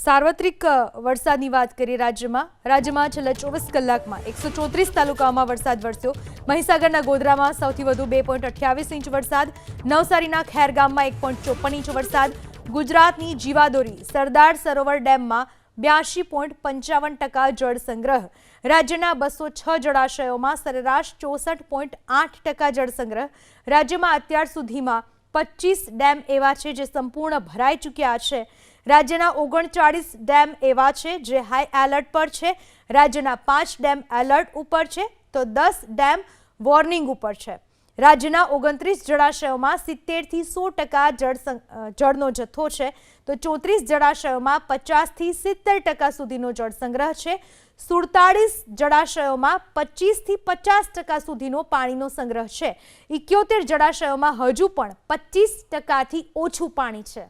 સાર્વત્રિક વરસાદની વાત કરીએ રાજ્યમાં છેલ્લા 24 કલાકમાં 134 તાલુકાઓમાં વરસાદ વરસ્યો। મહીસાગરના ગોધરામાં સૌથી વધુ 2.28 ઇંચ વરસાદ, નવસારીના ખેરગામમાં 1.54 ઇંચ વરસાદ, ગુજરાતની જીવાદોરી સરદાર સરોવર ડેમમાં 82.55% જળ સંગ્રહ, રાજ્યના 206 જળાશયોમાં સરેરાશ 64.8% જળ સંગ્રહ। રાજ્યમાં અત્યાર સુધીમાં 25 ડેમ એવા છે જે સંપૂર્ણ ભરાઈ ચૂક્યા છે। રાજ્યના 39 ડેમ એવા છે જે હાઈ એલર્ટ પર છે, રાજ્યના 5 ડેમ એલર્ટ ઉપર છે તો 10 ડેમ વોર્નિંગ ઉપર છે। રાજ્યના 29 જળાશયોમાં 70 થી 100% જળનો જથ્થો છે તો 34 જળાશયોમાં 50 થી 70% સુધીનો જળ સંગ્રહ છે। 47 જળાશયોમાં 25 થી 50% સુધીનો પાણીનો સંગ્રહ છે। 71 જળાશયોમાં હજુ પણ 25% થી ઓછું પાણી છે।